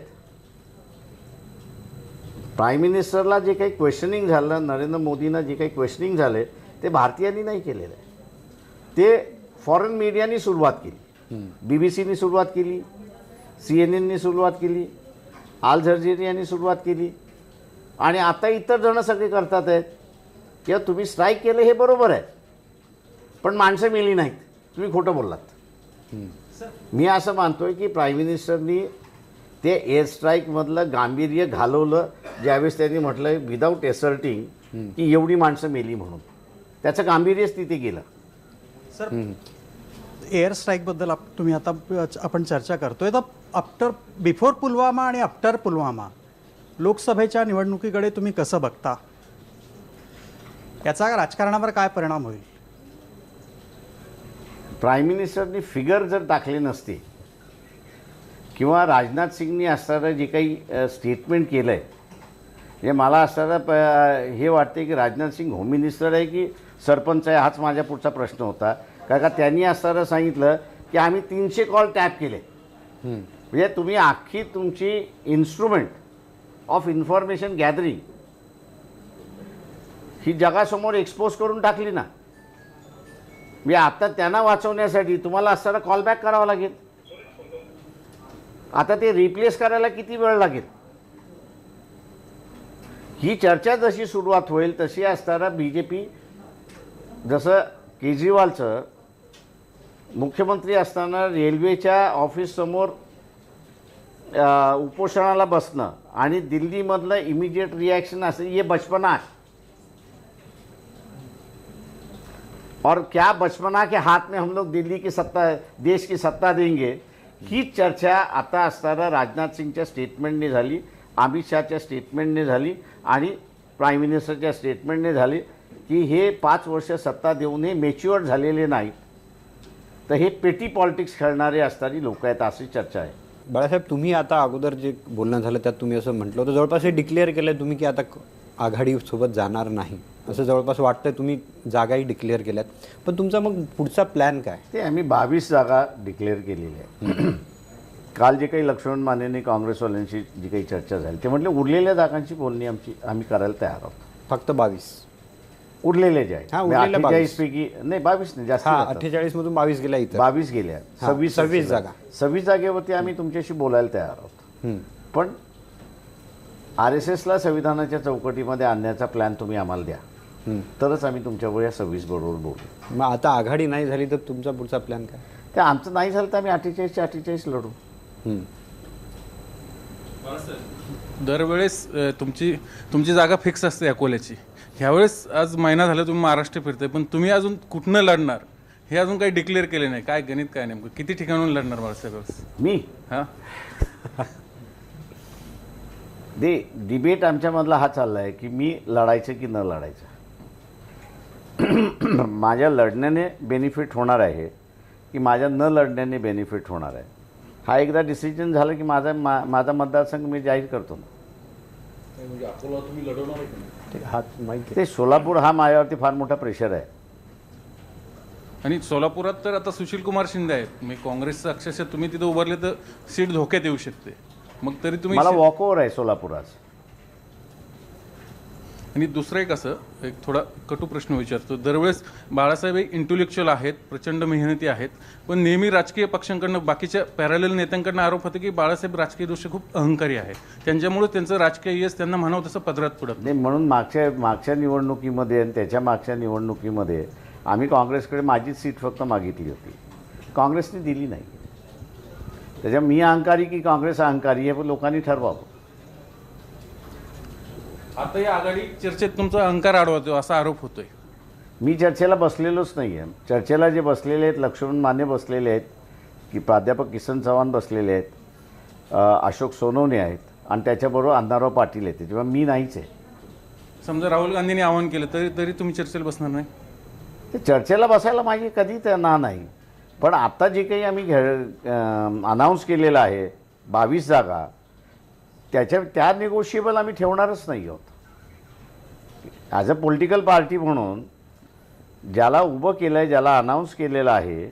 B: प्राईम मिनिस्टरला जे काही क्वेश्चनिंग झालं, नरेंद्र मोदींना जे काही क्वेश्चनिंग झाले ते भारतीयांनी नाही केलेलं आहे. ते फॉरेन मीडियानी सुरुवात केली, BBC सुरुवात केली, CNN सुरुवात केली, आल जझीरानी सुरुवात केली आणि आता इतर जण सगळे करतात आहेत किंवा तुम्ही स्ट्राईक केलं हे बरोबर आहे पण माणसं मेली नाहीत, तुम्ही खोटं बोललात. मी असं मानतोय की प्राईम मिनिस्टरनी ते एअर स्ट्राईकमधलं गांभीर्य घालवलं ज्यावेळेस त्यांनी म्हटलं विदाऊट एसर्टिंग की एवढी माणसं मेली म्हणून. त्याचं गांभीर्यच तिथे गेलं.
F: सर, एअर स्ट्राईकबद्दल तुम्ही आता आपण चर्चा करतोय तर बिफोर पुलवामा आणि आफ्टर पुलवामा लोकसभेच्या निवडणुकीकडे तुम्ही कसं बघता? याचा राजकारणावर काय परिणाम होईल?
B: प्राईम मिनिस्टरनी फिगर जर टाकले नसते किंवा राजनाथ सिंगनी असताना जे काही स्टेटमेंट केलं आहे, म्हणजे मला असताना हे वाटते की राजनाथ सिंग होम मिनिस्टर आहे की सरपंच आहे, हाच माझ्या पुढचा प्रश्न होता. कारण का त्यांनी असताना सांगितलं की आम्ही 300 कॉल टॅप केले. म्हणजे तुम्ही अख्खी तुमची इन्स्ट्रुमेंट ऑफ इन्फॉर्मेशन गॅदरिंग ही जगासमोर एक्सपोज करून टाकली ना. म्हणजे आता त्यांना वाचवण्यासाठी तुम्हाला असताना कॉल बॅक करावा लागेल. आता ते रिप्लेस करायला किती वेळ लागेल? ही चर्चा जशी सुरुवात होईल तशी असताना BJP जसं केजरीवालचं मुख्यमंत्री असताना रेल्वेच्या ऑफिससमोर उपोषणाला बसणं आणि दिल्लीमधलं इमिजिएट रिॲक्शन असं ये बचपना है और क्या बचपना के हाथ में हम लोग दिल्ली की सत्ता, देश की सत्ता देंगे, ही चर्चा आता असताना राजनाथ सिंगच्या स्टेटमेंटने झाली, अमित शहाच्या स्टेटमेंटने झाली आणि प्राईम मिनिस्टरच्या स्टेटमेंटने झाली की हे 5 वर्ष सत्ता देऊनही मॅच्युअर झालेले नाहीत, तर हे पेटी पॉलिटिक्स खेळणारे असणारी लोक आहेत, अशी चर्चा आहे.
A: बाळासाहेब, तुम्ही आता अगोदर जे बोलणं झालं त्यात तुम्ही असं म्हटलं होतं जवळपास हे डिक्लेअर केलं तुम्ही की आता आघाडीसोबत जाणार नाही असं जवळपास वाटतंय. तुम्ही जागाही डिक्लेअर केल्यात, पण तुमचा मग पुढचा प्लॅन काय?
B: ते आम्ही 22 जागा डिक्लेअर केलेल्या आहे. काल जे काही लक्ष्मण मानेने काँग्रेसवाल्यांशी जी काही चर्चा झाली ते म्हटले उरलेल्या जागांची बोलणी आम्ही करायला तयार आहोत.
A: फक्त 22?
B: उरलेले जे आहेत
A: हा, उरलेले
B: 48 पैकी नाही 22 नाही जास्त
A: हा
B: जातात.
A: 48 मधून 22 गेल्या इथं.
B: 22 गेल्या,
A: हा, 26
B: जागा. 26 जागेवरती आम्ही तुमच्याशी बोलायला तयार आहोत.
A: हम्म.
B: पण RSSला संविधानाच्या चौकटीमध्ये आणण्याचा प्लॅन तुम्ही आम्हाला द्या, तरच आम्ही तुमच्यावर या 26 बरोबर बोलू.
A: मग आता आघाडी नाही झाली तर तुमचा पुढचा प्लॅन काय?
B: ते आमचं नाही झालं तर आम्ही 48च्या 48 लढू.
A: हम्म.
G: दरवेळेस तुमची जागा फिक्स असते अकोल्याची. ह्यावेळेस आज महिना झाला तुम्ही महाराष्ट्र फिरताय, पण तुम्ही अजून कुठनं लढणार हे अजून काही डिक्लेअर केले नाही. काय गणित काय नेमकं, किती ठिकाणून लढणार बाळासाहेब?
B: मी
G: हां
B: डिबेट आमच्यामधला हा चालला आहे की मी लढायचं की न लढायचं. माझ्या लढण्याने बेनिफिट होणार आहे की माझ्या न लढण्याने बेनिफिट होणार आहे, हा एकदा डिसिजन झालं की माझा मतदारसंघ मी जाहीर करतो ना.
A: ठीक, हात माहिती
B: ते सोलापूर हा माझ्यावरती फार मोठा प्रेशर आहे.
G: आणि सोलापुरात तर आता सुशील कुमार शिंदे आहेत. मी काँग्रेसचं अक्षरशः तुम्ही तिथं उभारले तर सीट धोक्यात येऊ शकते. मग तरी तुम्ही
B: मला वॉकओव्हर आहे सोलापुरात.
G: आणि दुसरं एक असं एक थोडा कटू प्रश्न विचारतो. दरवेळेस बाळासाहेब एक इंटेलेक्च्युअल आहेत, प्रचंड मेहनती आहेत, पण नेहमी राजकीय पक्षांकडनं बाकीच्या पॅरलल नेत्यांकडनं आरोप होतो की बाळासाहेब राजकीयदृष्ट्या खूप अहंकारी आहे, त्यांच्यामुळे त्यांचं राजकीय यश त्यांना म्हणावं तसं पदरात पडत
B: नाही. म्हणून मागच्या निवडणुकीमध्ये आणि त्याच्या मागच्या निवडणुकीमध्ये आम्ही काँग्रेसकडे माझीच सीट फक्त मागितली होती, काँग्रेसने दिली नाही. त्याच्या मी अहंकारी की काँग्रेस अहंकारी हे पण लोकांनी ठरवावं.
G: आता या आघाडी चर्चेत तुमचा अहंकार अडवतो असा आरोप होतोय.
B: मी चर्चेला बसलेलोच नाही आहे. चर्चेला जे बसलेले आहेत, लक्ष्मण माने बसलेले आहेत, की प्राध्यापक किसन चव्हाण बसलेले आहेत, अशोक सोनवणे आहेत, आणि त्याच्याबरोबर अण्णाराव पाटील आहेत. तेव्हा मी नाहीच आहे.
G: समजा राहुल गांधींनी आवाहन केलं तरी तुम्ही चर्चेला बसणार नाही?
B: ते चर्चेला बसायला माझी कधी ना नाही. पण आत्ता जे काही आम्ही अनाऊन्स केलेलं आहे 22 जागा, त्या निगोशिएबल आम्ही ठेवणारच नाही आहोत. ॲज अ पॉलिटिकल पार्टी म्हणून ज्याला उभं केलं आहे, ज्याला अनाऊन्स केलेलं आहे,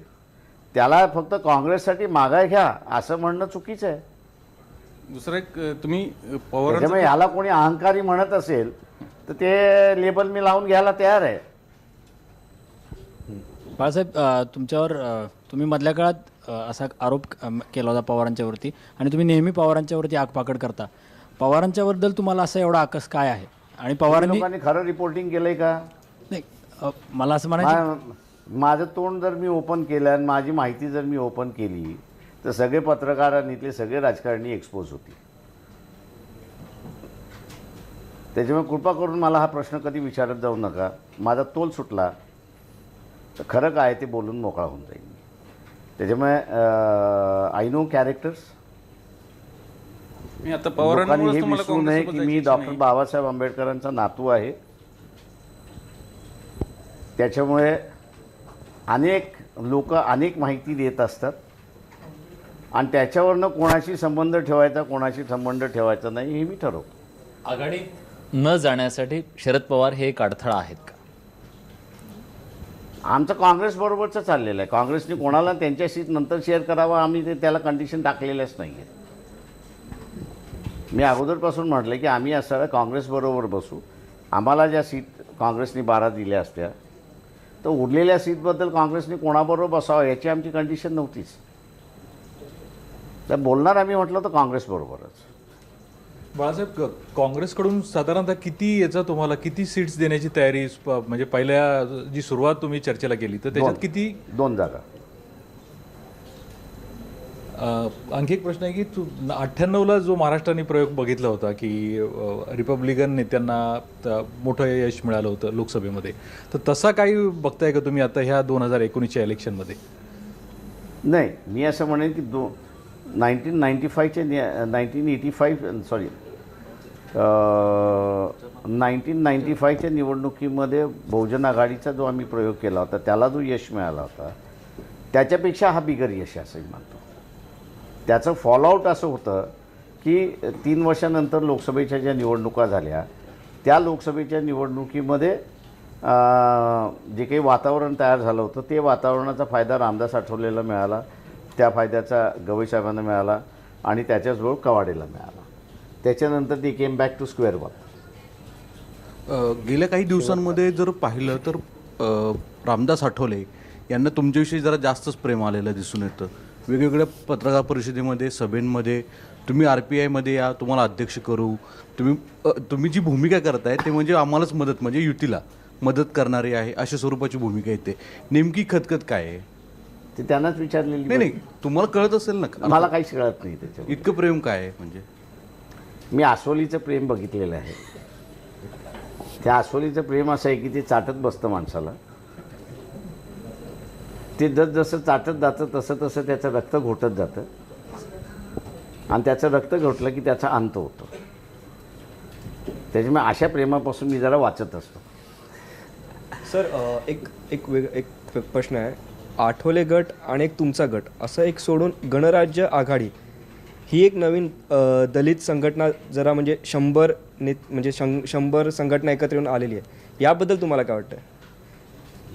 B: त्याला फक्त काँग्रेससाठी मागाय घ्या असं म्हणणं चुकीचं आहे.
G: दुसरं एक तुम्ही पवार
B: त्याच्यामुळे ह्याला कोणी अहंकारी म्हणत असेल तर ते लेबल मी लावून घ्यायला तयार आहे.
D: बाळासाहेब, तुमच्यावर तुम्ही मधल्या काळात असा आरोप केला होता पवारांच्यावरती, आणि तुम्ही नेहमी पवारांच्यावरती आगपाकड करता. पवारांच्याबद्दल तुम्हाला असा एवढा आकस काय आहे? आणि पवारांनी
B: लोकांनी खरं रिपोर्टिंग केलंय का?
D: नाही, मला असं म्हणायचं,
B: माझं तोंड जर मी ओपन केलं आणि माझी माहिती जर मी ओपन केली तर सगळे पत्रकारांनीतले सगळे राजकारणी एक्सपोज होतील. त्याच्यामुळे कृपा करून मला हा प्रश्न कधी विचारत जाऊ नका. माझा तोल सुटला तर खरं काय ते बोलून मोकळा होऊन जाईल. त्याच्यामुळे आय नो कॅरेक्टर्स.
G: मी आता
B: लोकांनी हे
G: पवारांमुळे तुम्हाला
B: विसरू नये की मी
G: काँग्रेससोबत
B: डॉक्टर बाबासाहेब आंबेडकरांचा नातू आहे. त्याच्यामुळे अनेक लोक अनेक माहिती देत असतात आणि त्याच्यावरनं कोणाशी संबंध ठेवायचा, कोणाशी संबंध ठेवायचा नाही हे मी ठरवतो.
E: आघाडीत न जाण्यासाठी शरद पवार हे एक अडथळा आहेत का?
B: आमचं काँग्रेसबरोबरचं चाललेलं आहे. काँग्रेसने कोणाला त्यांच्या सीट नंतर शेअर करावा आम्ही त्याला कंडिशन टाकलेल्याच नाही आहे. मी अगोदरपासून म्हटलं की आम्ही असं काँग्रेसबरोबर बसू. आम्हाला ज्या सीट काँग्रेसने 12 दिल्या असत्या तर उरलेल्या सीटबद्दल काँग्रेसने कोणाबरोबर बसावं याची आमची कंडिशन नव्हतीच. तर बोलणार आम्ही म्हटलं तर काँग्रेसबरोबरच.
H: बाळासाहेब, काँग्रेसकडून साधारणतः तुम्हाला किती सीट्स देण्याची तयारी, म्हणजे पहिल्या जी सुरुवात तुम्ही चर्चेला केली तर त्याच्यात किती?
B: 2 जागा.
H: आणखी एक प्रश्न आहे की 98ला जो महाराष्ट्राने प्रयोग बघितला होता की रिपब्लिकन नेत्यांना मोठं यश मिळालं होतं लोकसभेमध्ये, तर तसा काही बघताय का तुम्ही आता ह्या 2019च्या इलेक्शनमध्ये?
B: नाही, मी असं म्हणेन की 1995च्या निवडणुकीमध्ये बहुजन आघाडीचा जो आम्ही प्रयोग केला होता त्याला जो यश मिळाला होता त्याच्यापेक्षा हा बिगर यश असं मी मानतो. त्याचं फॉलोआउट असं होतं की 3 वर्षानंतर लोकसभेच्या ज्या निवडणुका झाल्या त्या लोकसभेच्या निवडणुकीमध्ये जे काही वातावरण तयार झालं होतं ते वातावरणाचा फायदा रामदास आठवलेला मिळाला, त्या फायद्याचा गवई साहेबांना मिळाला आणि त्याच्याचबरोबर कवाडेला मिळाला. त्याच्यानंतर ते came back to square one.
C: गेल्या काही दिवसांमध्ये जर पाहिलं तर रामदास आठवले यांना तुमच्याविषयी जरा जास्तच प्रेम आलेलं दिसून येतं. वेगवेगळ्या पत्रकार परिषदेमध्ये, सभेंमध्ये तुम्ही RPIमध्ये या, तुम्हाला अध्यक्ष करू, तुम्ही जी भूमिका करताय ते म्हणजे आम्हालाच मदत, म्हणजे युतीला मदत करणारी आहे अशा स्वरूपाची भूमिका येते. नेमकी खतखत काय आहे?
B: ते त्यांनाच विचारलेली.
C: नाही, तुम्हाला कळत असेल ना.
B: मला काहीच कळत नाही त्याच्यावर.
C: इतकं प्रेम काय आहे? म्हणजे
B: मी आसोलीचं प्रेम बघितलेलं आहे. त्या आसोलीचं प्रेम असं आहे की ते चाटत बसतं माणसाला. ते जसं चाटत जातं तसं तसं त्याचं रक्त घोटत जातं आणि त्याचं रक्त घोटलं की त्याचा अंत होतो. त्याच्यामुळे अशा प्रेमापासून मी जरा वाचत असतो.
I: सर एक प्रश्न आहे. आठवले गट आणि एक तुमचा गट असं एक सोडून गणराज्य आघाडी ही एक नवीन दलित संघटना जरा म्हणजे 100 संघटना एकत्र येऊन आलेली आहे. याबद्दल तुम्हाला काय वाटतं?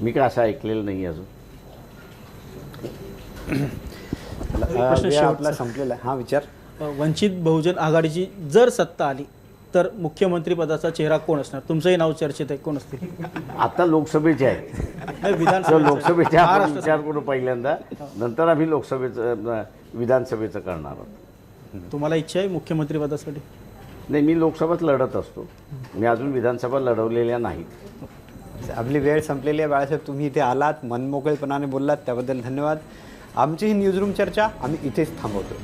B: मी काय असं ऐकलेलं नाही अजून.
A: वेळ आपला संपलेला आहे. हा विचार.
J: वंचित बहुजन आघाडीची जर सत्ता आली तर मुख्यमंत्रीपदाचा चेहरा कोण असणार? तुमचंही नाव चर्चेत आहे, कोण असतील?
B: आता लोकसभेचे आहेत.
J: नाही,
B: तर
J: विधानसभा
B: लोकसभेच्या आपण विचार करू पहिल्यांदा, नंतर आम्ही लोकसभेचं विधानसभेचं करणार आहोत.
J: तुम्हाला इच्छा आहे मुख्यमंत्रीपदासाठी?
B: नाही, मी लोकसभेत लढत असतो. मी अजून विधानसभा लढवलेल्या नाहीत.
A: आपली वेळ संपलेली आहे. बाळासाहेब, तुम्ही इथे आलात, मनमोकळेपणाने बोललात, त्याबद्दल धन्यवाद. आमची ही न्यूजरूम चर्चा आम्ही इथेच थांबवतो.